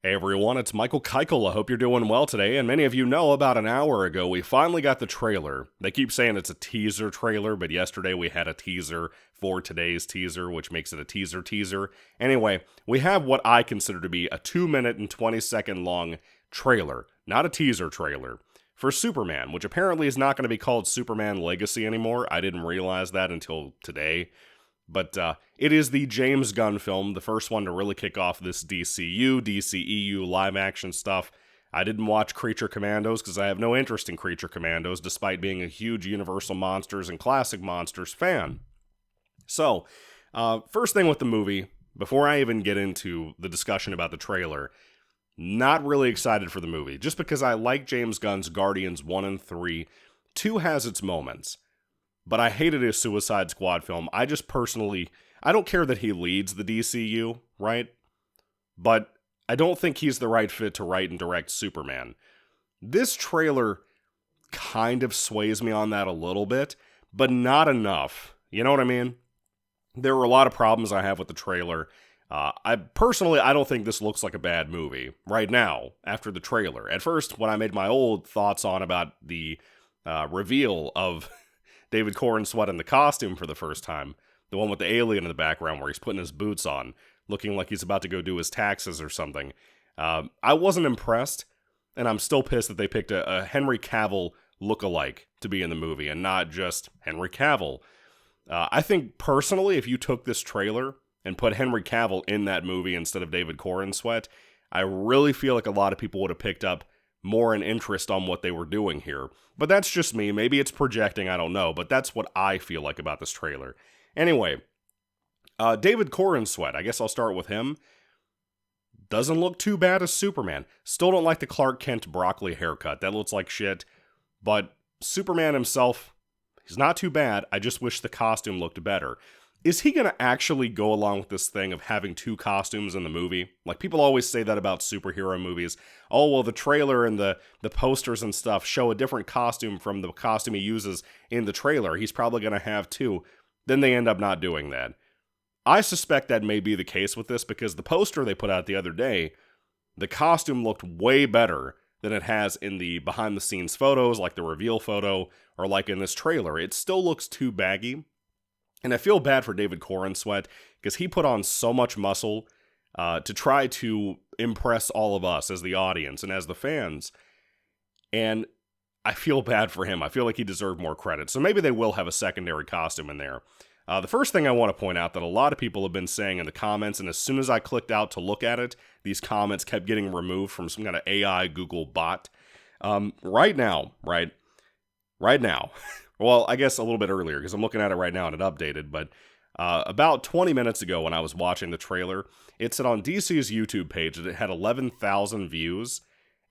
Hey everyone, it's Michael Kikle. I hope you're doing well today, and many of you know about an hour ago we finally got the trailer. They keep saying it's a teaser trailer, but yesterday we had a teaser for today's teaser, which makes it a teaser. Anyway, we have what I consider to be a 2 minute and 20-second long trailer, not a teaser trailer, for Superman, which apparently is not going to be called Superman Legacy anymore. I didn't realize that until today. But it is the James Gunn film, the first one to really kick off this DCEU live action stuff. I didn't watch Creature Commandos because I have no interest in Creature Commandos, despite being a huge Universal Monsters and Classic Monsters fan. So, first thing with the movie, before I even get into the discussion about the trailer, not really excited for the movie, just because I like James Gunn's Guardians 1 and 3. 2 has its moments. But I hated his Suicide Squad film. I just personally, I don't care that he leads the DCU, right? But I don't think he's the right fit to write and direct Superman. This trailer kind of sways me on that a little bit, but not enough. You know what I mean? There were a lot of problems I have with the trailer. I don't think this looks like a bad movie right now after the trailer. At first, when I made my old thoughts on about the reveal of David Corenswet in the costume for the first time, the one with the alien in the background where he's putting his boots on, looking like he's about to go do his taxes or something. I wasn't impressed, and I'm still pissed that they picked a Henry Cavill look-alike to be in the movie, and not just Henry Cavill. I think, personally, if you took this trailer and put Henry Cavill in that movie instead of David Corenswet, I really feel like a lot of people would have picked up more an interest on what they were doing here. But that's just me. Maybe it's projecting, I don't know. But that's what I feel like about this trailer. Anyway, David Corenswet, I guess I'll start with him. Doesn't look too bad as Superman. Still don't like the Clark Kent broccoli haircut. That looks like shit. But Superman himself, he's not too bad. I just wish the costume looked better. Is he going to actually go along with this thing of having two costumes in the movie? Like, people always say that about superhero movies. Oh, well, the trailer and the posters and stuff show a different costume from the costume he uses in the trailer. He's probably going to have two. Then they end up not doing that. I suspect that may be the case with this because the poster they put out the other day, the costume looked way better than it has in the behind-the-scenes photos, like the reveal photo, or like in this trailer. It still looks too baggy. And I feel bad for David Corenswet because he put on so much muscle to try to impress all of us as the audience and as the fans. And I feel bad for him. I feel like he deserved more credit. So maybe they will have a secondary costume in there. The first thing I want to point out that a lot of people have been saying in the comments, and as soon as I clicked out to look at it, these comments kept getting removed from some kind of AI Google bot. Right now, well, I guess a little bit earlier, because I'm looking at it right now and it updated, but about 20 minutes ago when I was watching the trailer, it said on DC's YouTube page that it had 11,000 views,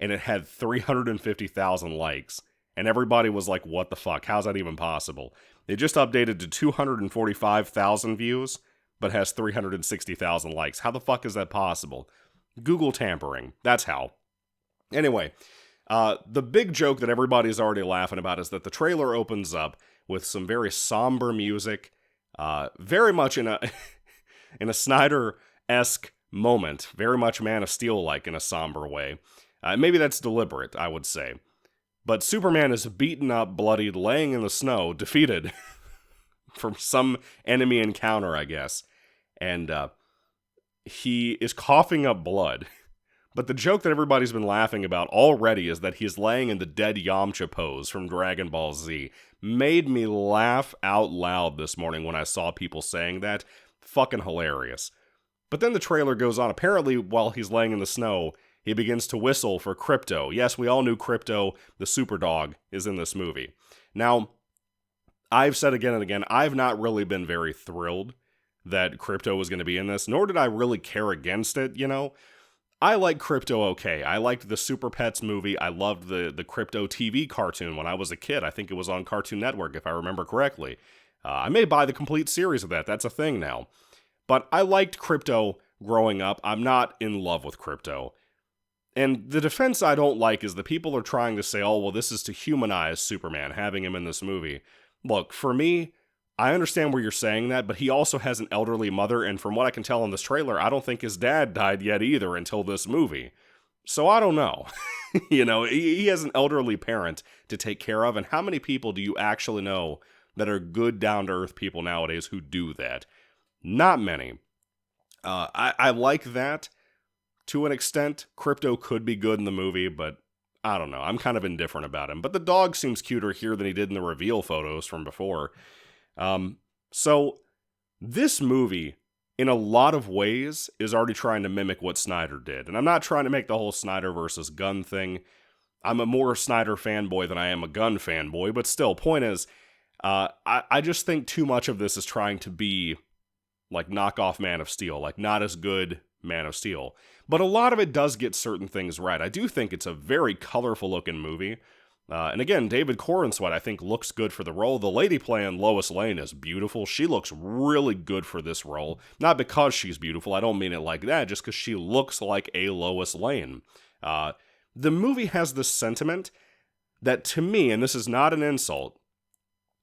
and it had 350,000 likes, and everybody was like, what the fuck, how's that even possible? It just updated to 245,000 views, but has 360,000 likes. How the fuck is that possible? Google tampering, that's how. Anyway, the big joke that everybody's already laughing about is that the trailer opens up with some very somber music, very much in a in a Snyder-esque moment, very much Man of Steel-like in a somber way. Maybe that's deliberate, I would say. But Superman is beaten up, bloodied, laying in the snow, defeated from some enemy encounter, I guess. And he is coughing up blood. But the joke that everybody's been laughing about already is that he's laying in the dead Yamcha pose from Dragon Ball Z. Made me laugh out loud this morning when I saw people saying that. Fucking hilarious. But then the trailer goes on. Apparently, while he's laying in the snow, he begins to whistle for Krypto. Yes, we all knew Krypto, the super dog, is in this movie. Now, I've said again and again, I've not really been very thrilled that Krypto was going to be in this, nor did I really care against it, you know? I like Krypto okay. I liked the Super Pets movie. I loved the Krypto TV cartoon when I was a kid. I think it was on Cartoon Network, if I remember correctly. I may buy the complete series of that. That's a thing now. But I liked Krypto growing up. I'm not in love with Krypto. And the defense I don't like is the people are trying to say, oh, well, this is to humanize Superman, having him in this movie. Look, for me, I understand where you're saying that, but he also has an elderly mother, and from what I can tell in this trailer, I don't think his dad died yet either until this movie. So I don't know. He has an elderly parent to take care of, and how many people do you actually know that are good, down-to-earth people nowadays who do that? Not many. I like that to an extent. Crypto could be good in the movie, but I don't know. I'm kind of indifferent about him. But the dog seems cuter here than he did in the reveal photos from before. So this movie, in a lot of ways, is already trying to mimic what Snyder did. And I'm not trying to make the whole Snyder versus Gunn thing. I'm a more Snyder fanboy than I am a Gunn fanboy, but still, point is, I just think too much of this is trying to be like knockoff Man of Steel, like not as good Man of Steel. But a lot of it does get certain things right. I do think it's a very colorful looking movie. And again, David Corenswet, I think, looks good for the role. The lady playing Lois Lane is beautiful. She looks really good for this role. Not because she's beautiful, I don't mean it like that, just because she looks like a Lois Lane. The movie has this sentiment that, to me, and this is not an insult,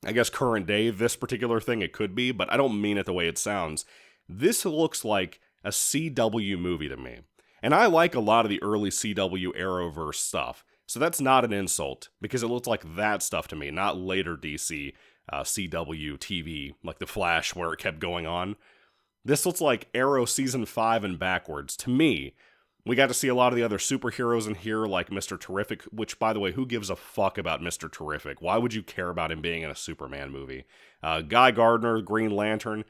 I guess current day, this particular thing it could be, but I don't mean it the way it sounds. This looks like a CW movie to me. And I like a lot of the early CW Arrowverse stuff. So that's not an insult, because it looks like that stuff to me, not later DC, CW TV, like The Flash, where it kept going on. This looks like Arrow Season 5 and backwards. To me, we got to see a lot of the other superheroes in here, like Mr. Terrific, which, by the way, who gives a fuck about Mr. Terrific? Why would you care about him being in a Superman movie? Guy Gardner, Green Lantern,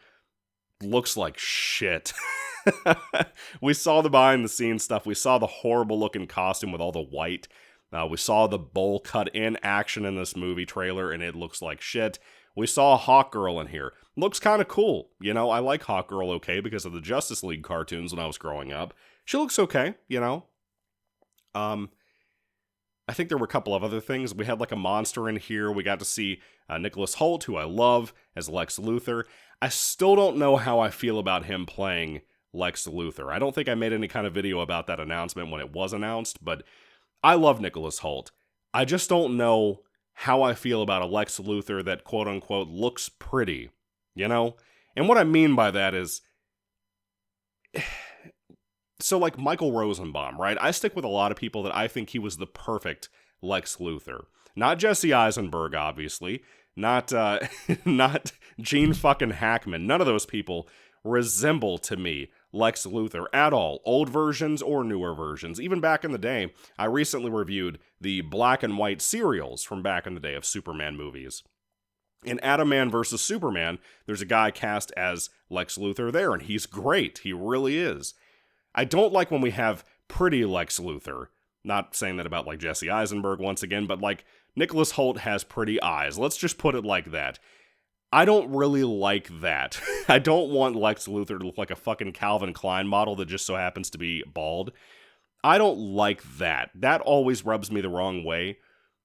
looks like shit. We saw the behind-the-scenes stuff. We saw the horrible-looking costume with all the white. We saw the bowl cut in action in this movie trailer, and it looks like shit. We saw a Hawkgirl in here. Looks kind of cool. I like Hawkgirl okay because of the Justice League cartoons when I was growing up. She looks okay, I think there were a couple of other things. We had like a monster in here. We got to see Nicholas Hoult, who I love, as Lex Luthor. I still don't know how I feel about him playing Lex Luthor. I don't think I made any kind of video about that announcement when it was announced, but I love Nicholas Hoult. I just don't know how I feel about a Lex Luthor that quote-unquote looks pretty, And what I mean by that is, so like Michael Rosenbaum, right? I stick with a lot of people that I think he was the perfect Lex Luthor. Not Jesse Eisenberg, obviously. Not not Gene fucking Hackman. None of those people resemble, to me, Lex Luthor at all. Old versions or newer versions. Even back in the day, I recently reviewed the black and white serials from back in the day of Superman movies. In Adam-Man vs. Superman, there's a guy cast as Lex Luthor there, and he's great. He really is. I don't like when we have pretty Lex Luthor. Not saying that about like Jesse Eisenberg once again, but like Nicholas Hoult has pretty eyes. Let's just put it like that. I don't really like that. I don't want Lex Luthor to look like a fucking Calvin Klein model that just so happens to be bald. I don't like that. That always rubs me the wrong way.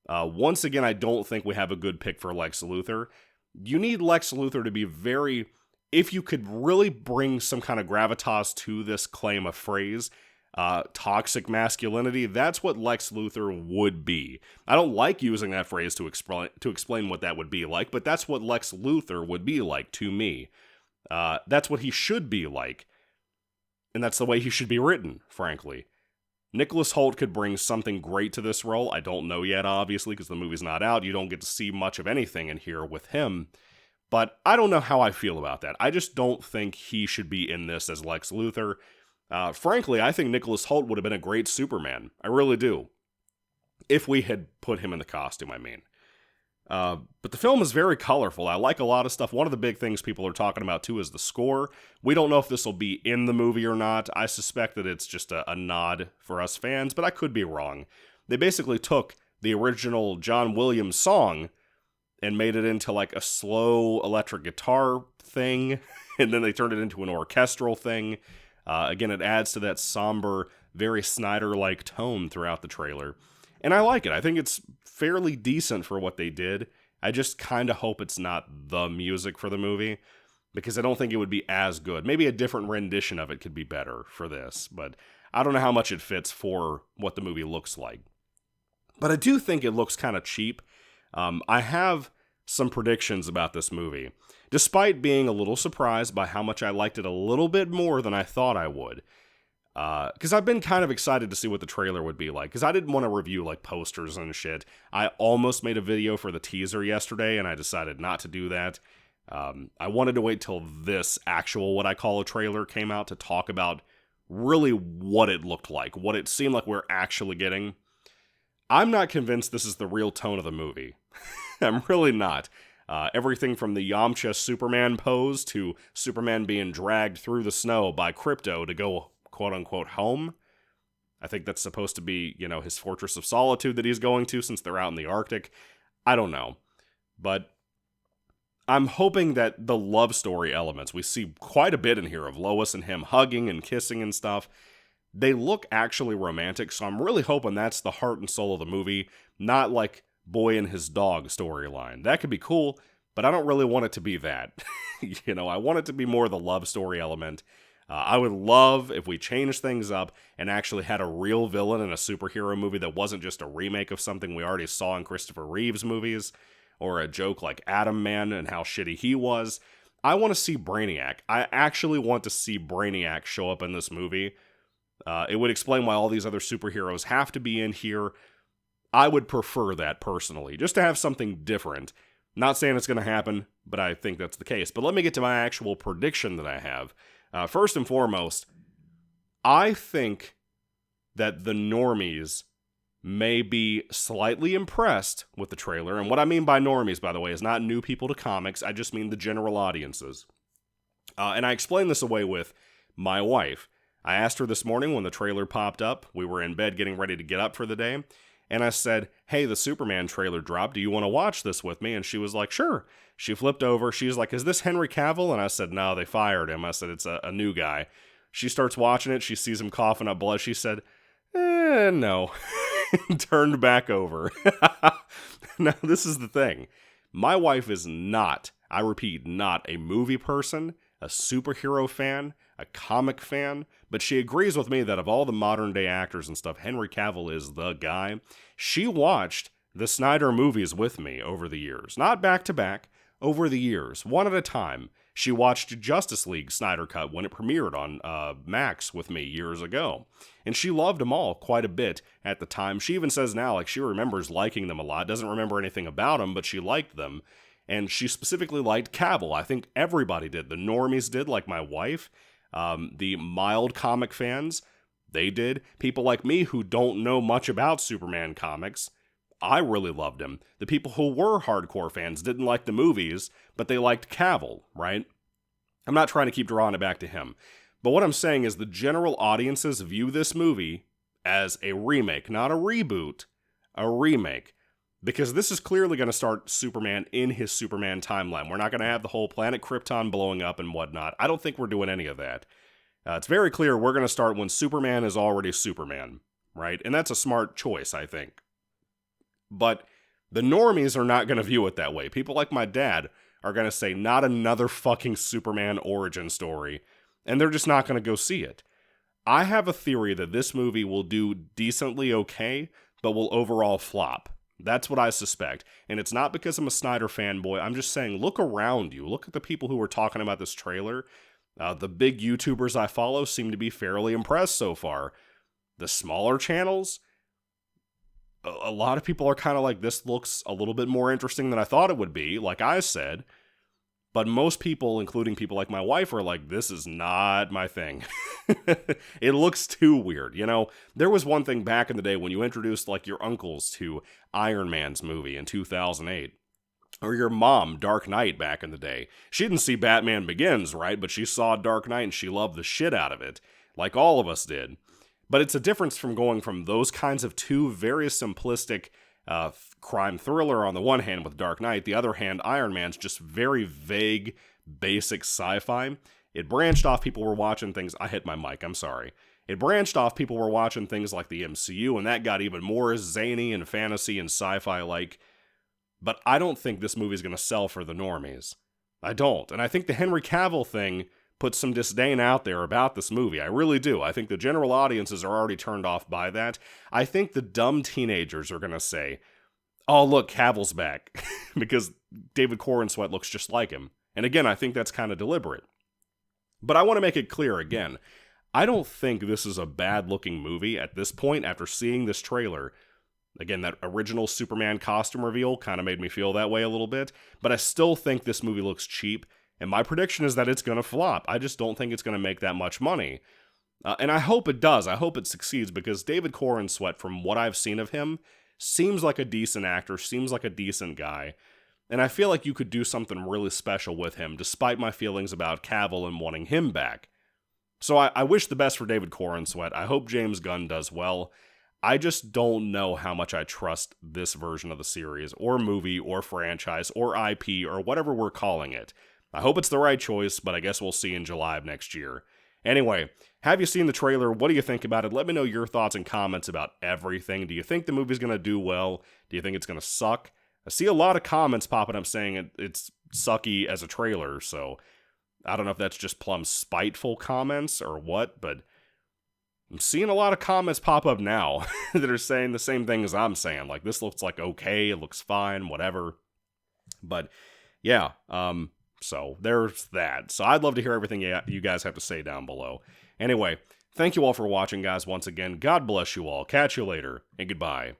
Once again, I don't think we have a good pick for Lex Luthor. You need Lex Luthor to be very... If you could really bring some kind of gravitas to this claim of phrase, toxic masculinity, that's what Lex Luthor would be. I don't like using that phrase to explain what that would be like, but that's what Lex Luthor would be like to me. That's what he should be like. And that's the way he should be written, frankly. Nicholas Hoult could bring something great to this role. I don't know yet, obviously, because the movie's not out. You don't get to see much of anything in here with him. But I don't know how I feel about that. I just don't think he should be in this as Lex Luthor. Frankly, I think Nicholas Hoult would have been a great Superman. I really do. If we had put him in the costume, I mean. But the film is very colorful. I like a lot of stuff. One of the big things people are talking about, too, is the score. We don't know if this will be in the movie or not. I suspect that it's just a nod for us fans, but I could be wrong. They basically took the original John Williams song and made it into like a slow electric guitar thing, and then they turned it into an orchestral thing. Again, it adds to that somber, very Snyder-like tone throughout the trailer. And I like it. I think it's fairly decent for what they did. I just kind of hope it's not the music for the movie, because I don't think it would be as good. Maybe a different rendition of it could be better for this, but I don't know how much it fits for what the movie looks like. But I do think it looks kind of cheap. I have some predictions about this movie, despite being a little surprised by how much I liked it a little bit more than I thought I would. Because I've been kind of excited to see what the trailer would be like, because I didn't want to review, like, posters and shit. I almost made a video for the teaser yesterday, and I decided not to do that. I wanted to wait till this actual, what I call a trailer, came out to talk about really what it looked like, what it seemed like we're actually getting. I'm not convinced this is the real tone of the movie. I'm really not. Everything from the Yamcha Superman pose to Superman being dragged through the snow by Krypto to go quote-unquote home. I think that's supposed to be, his fortress of solitude that he's going to since they're out in the Arctic. I don't know. But I'm hoping that the love story elements, we see quite a bit in here of Lois and him hugging and kissing and stuff. They look actually romantic, so I'm really hoping that's the heart and soul of the movie, not like boy and his dog storyline. That could be cool, but I don't really want it to be that. I want it to be more the love story element. I would love if we changed things up and actually had a real villain in a superhero movie that wasn't just a remake of something we already saw in Christopher Reeve's movies, or a joke like Atom Man and how shitty he was. I want to see Brainiac. I actually want to see Brainiac show up in this movie. It would explain why all these other superheroes have to be in here. I would prefer that personally, just to have something different. Not saying it's going to happen, but I think that's the case. But let me get to my actual prediction that I have. First and foremost, I think that the normies may be slightly impressed with the trailer. And what I mean by normies, by the way, is not new people to comics. I just mean the general audiences. And I explained this away with my wife. I asked her this morning when the trailer popped up. We were in bed getting ready to get up for the day. And I said, hey, the Superman trailer dropped. Do you want to watch this with me? And she was like, sure. She flipped over. She's like, is this Henry Cavill? And I said, no, they fired him. I said, it's a new guy. She starts watching it. She sees him coughing up blood. She said, no. Turned back over. Now, this is the thing. My wife is not, I repeat, not a movie person, a superhero fan, a comic fan, but she agrees with me that of all the modern day actors and stuff, Henry Cavill is the guy. She watched the Snyder movies with me over the years. Not back to back, over the years, one at a time. She watched Justice League Snyder Cut when it premiered on Max with me years ago. And she loved them all quite a bit at the time. She even says now, she remembers liking them a lot, doesn't remember anything about them, but she liked them. And she specifically liked Cavill. I think everybody did. The normies did, like my wife. The mild comic fans, they did. People like me who don't know much about Superman comics, I really loved him. The people who were hardcore fans didn't like the movies, but they liked Cavill, right? I'm not trying to keep drawing it back to him. But what I'm saying is the general audiences view this movie as a remake, not a reboot, a remake. Because this is clearly going to start Superman in his Superman timeline. We're not going to have the whole planet Krypton blowing up and whatnot. I don't think we're doing any of that. It's very clear we're going to start when Superman is already Superman, right? And that's a smart choice, I think. But the normies are not going to view it that way. People like my dad are going to say, not another fucking Superman origin story. And they're just not going to go see it. I have a theory that this movie will do decently okay, but will overall flop. That's what I suspect. And it's not because I'm a Snyder fanboy. I'm just saying, look around you. Look at the people who are talking about this trailer. The big YouTubers I follow seem to be fairly impressed so far. The smaller channels, a lot of people are kind of like, this looks a little bit more interesting than I thought it would be, like I said. But most people, including people like my wife, are like, this is not my thing. It looks too weird, There was one thing back in the day when you introduced, your uncles to Iron Man's movie in 2008. Or your mom, Dark Knight, back in the day. She didn't see Batman Begins, right? But she saw Dark Knight and she loved the shit out of it. Like all of us did. But it's a difference from going from those kinds of two very simplistic crime thriller on the one hand with Dark Knight, the other hand, Iron Man's just very vague, basic sci-fi. It branched off, people were watching things, I hit my mic, I'm sorry. It branched off, people were watching things like the MCU, and that got even more zany and fantasy and sci-fi-like. But I don't think this movie's going to sell for the normies. I don't. And I think the Henry Cavill thing puts some disdain out there about this movie. I really do. I think the general audiences are already turned off by that. I think the dumb teenagers are going to say, oh, look, Cavill's back. Because David Corenswet looks just like him. And again, I think that's kind of deliberate. But I want to make it clear again, I don't think this is a bad-looking movie at this point after seeing this trailer. Again, that original Superman costume reveal kind of made me feel that way a little bit, but I still think this movie looks cheap, and my prediction is that it's going to flop. I just don't think it's going to make that much money. And I hope it does. I hope it succeeds, because David Corenswet, from what I've seen of him, seems like a decent actor, seems like a decent guy, and I feel like you could do something really special with him, despite my feelings about Cavill and wanting him back. So I wish the best for David Corenswet. I hope James Gunn does well. I just don't know how much I trust this version of the series, or movie, or franchise, or IP, or whatever we're calling it. I hope it's the right choice, but I guess we'll see in July of next year. Anyway, have you seen the trailer? What do you think about it? Let me know your thoughts and comments about everything. Do you think the movie's going to do well? Do you think it's going to suck? I see a lot of comments popping up saying it's sucky as a trailer, so I don't know if that's just plumb spiteful comments or what, but I'm seeing a lot of comments pop up now that are saying the same thing as I'm saying. Like, this looks like okay, it looks fine, whatever. But yeah, so there's that. So I'd love to hear everything you guys have to say down below. Anyway, thank you all for watching, guys, once again. God bless you all. Catch you later, and goodbye.